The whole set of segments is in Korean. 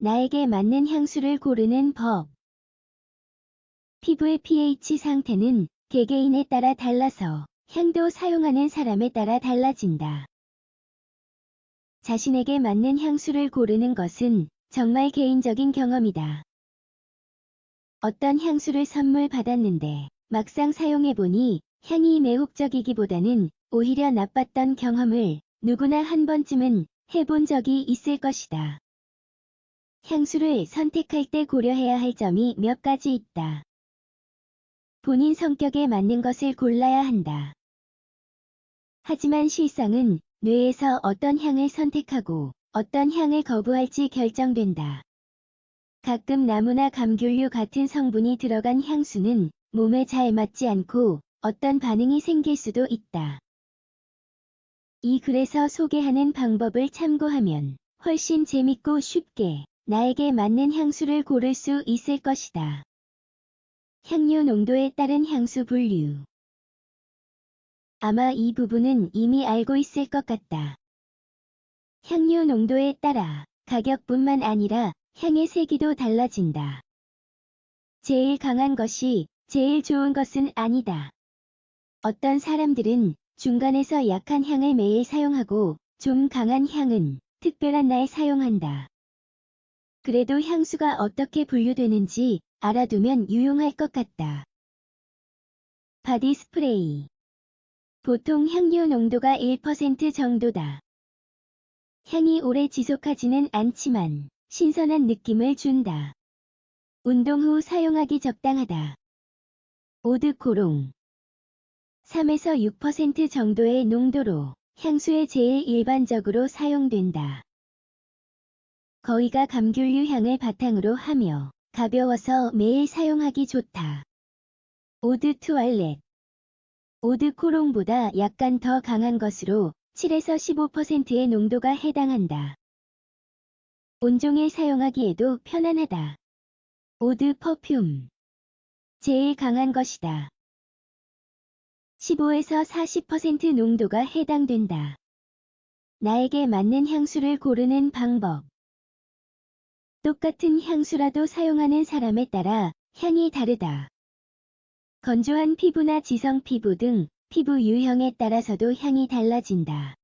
나에게 맞는 향수를 고르는 법. 피부의 pH 상태는 개개인에 따라 달라서 향도 사용하는 사람에 따라 달라진다. 자신에게 맞는 향수를 고르는 것은 정말 개인적인 경험이다. 어떤 향수를 선물 받았는데 막상 사용해보니 향이 매혹적이기보다는 오히려 나빴던 경험을 누구나 한 번쯤은 해본 적이 있을 것이다. 향수를 선택할 때 고려해야 할 점이 몇 가지 있다. 본인 성격에 맞는 것을 골라야 한다. 하지만 실상은 뇌에서 어떤 향을 선택하고 어떤 향을 거부할지 결정된다. 가끔 나무나 감귤류 같은 성분이 들어간 향수는 몸에 잘 맞지 않고 어떤 반응이 생길 수도 있다. 이 글에서 소개하는 방법을 참고하면 훨씬 재밌고 쉽게 나에게 맞는 향수를 고를 수 있을 것이다. 향료 농도에 따른 향수 분류. 아마 이 부분은 이미 알고 있을 것 같다. 향료 농도에 따라 가격뿐만 아니라 향의 세기도 달라진다. 제일 강한 것이 제일 좋은 것은 아니다. 어떤 사람들은 중간에서 약한 향을 매일 사용하고 좀 강한 향은 특별한 날 사용한다. 그래도 향수가 어떻게 분류되는지 알아두면 유용할 것 같다. 바디 스프레이. 보통 향료 농도가 1% 정도다. 향이 오래 지속하지는 않지만 신선한 느낌을 준다. 운동 후 사용하기 적당하다. 오드코롱. 3에서 6% 정도의 농도로 향수에 제일 일반적으로 사용된다. 거의가 감귤류 향을 바탕으로 하며 가벼워서 매일 사용하기 좋다. 오드 투알렛. 오드 코롱보다 약간 더 강한 것으로 7에서 15%의 농도가 해당한다. 온종일 사용하기에도 편안하다. 오드 퍼퓸. 제일 강한 것이다. 15에서 40% 농도가 해당된다. 나에게 맞는 향수를 고르는 방법. 똑같은 향수라도 사용하는 사람에 따라 향이 다르다. 건조한 피부나 지성 피부 등 피부 유형에 따라서도 향이 달라진다.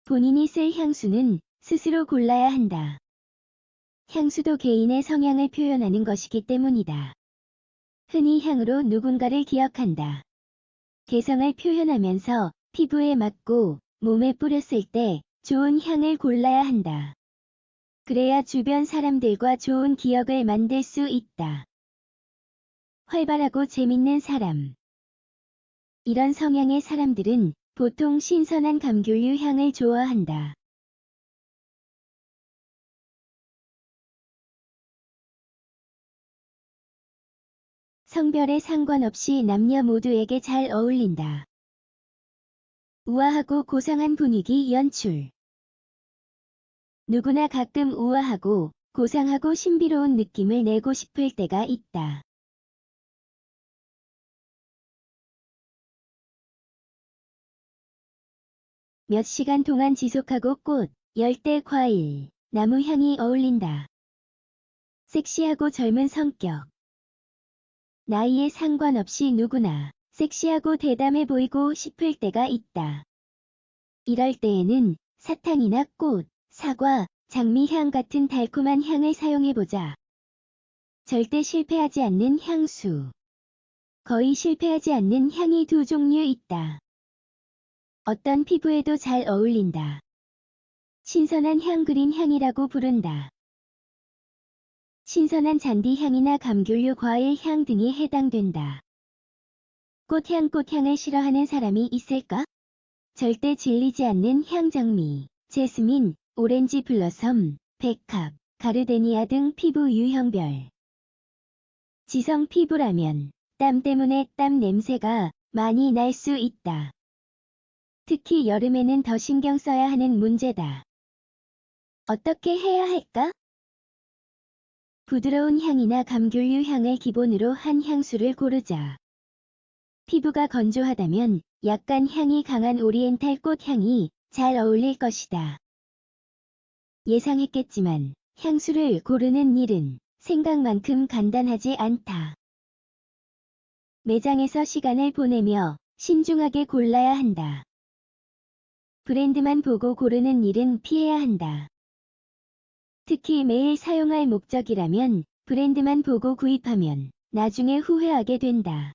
본인이 쓸 향수는 스스로 골라야 한다. 향수도 개인의 성향을 표현하는 것이기 때문이다. 흔히 향으로 누군가를 기억한다. 개성을 표현하면서 피부에 맞고 몸에 뿌렸을 때 좋은 향을 골라야 한다. 그래야 주변 사람들과 좋은 기억을 만들 수 있다. 활발하고 재밌는 사람. 이런 성향의 사람들은 보통 신선한 감귤류 향을 좋아한다. 성별에 상관없이 남녀 모두에게 잘 어울린다. 우아하고 고상한 분위기 연출. 누구나 가끔 우아하고 고상하고 신비로운 느낌을 내고 싶을 때가 있다. 몇 시간 동안 지속하고 꽃, 열대 과일, 나무 향이 어울린다. 섹시하고 젊은 성격. 나이에 상관없이 누구나 섹시하고 대담해 보이고 싶을 때가 있다. 이럴 때에는 사탕이나 꽃, 사과, 장미향 같은 달콤한 향을 사용해보자. 절대 실패하지 않는 향수. 거의 실패하지 않는 향이 두 종류 있다. 어떤 피부에도 잘 어울린다. 신선한 향 그린 향이라고 부른다. 신선한 잔디향이나 감귤류 과일 향 등이 해당된다. 꽃향을 싫어하는 사람이 있을까? 절대 질리지 않는 향장미, 제스민, 오렌지 블러썸, 백합, 가르데니아 등 피부 유형별. 지성 피부라면 땀 때문에 땀 냄새가 많이 날 수 있다. 특히 여름에는 더 신경 써야 하는 문제다. 어떻게 해야 할까? 부드러운 향이나 감귤류 향을 기본으로 한 향수를 고르자. 피부가 건조하다면 약간 향이 강한 오리엔탈 꽃향이 잘 어울릴 것이다. 예상했겠지만 향수를 고르는 일은 생각만큼 간단하지 않다. 매장에서 시간을 보내며 신중하게 골라야 한다. 브랜드만 보고 고르는 일은 피해야 한다. 특히 매일 사용할 목적이라면 브랜드만 보고 구입하면 나중에 후회하게 된다.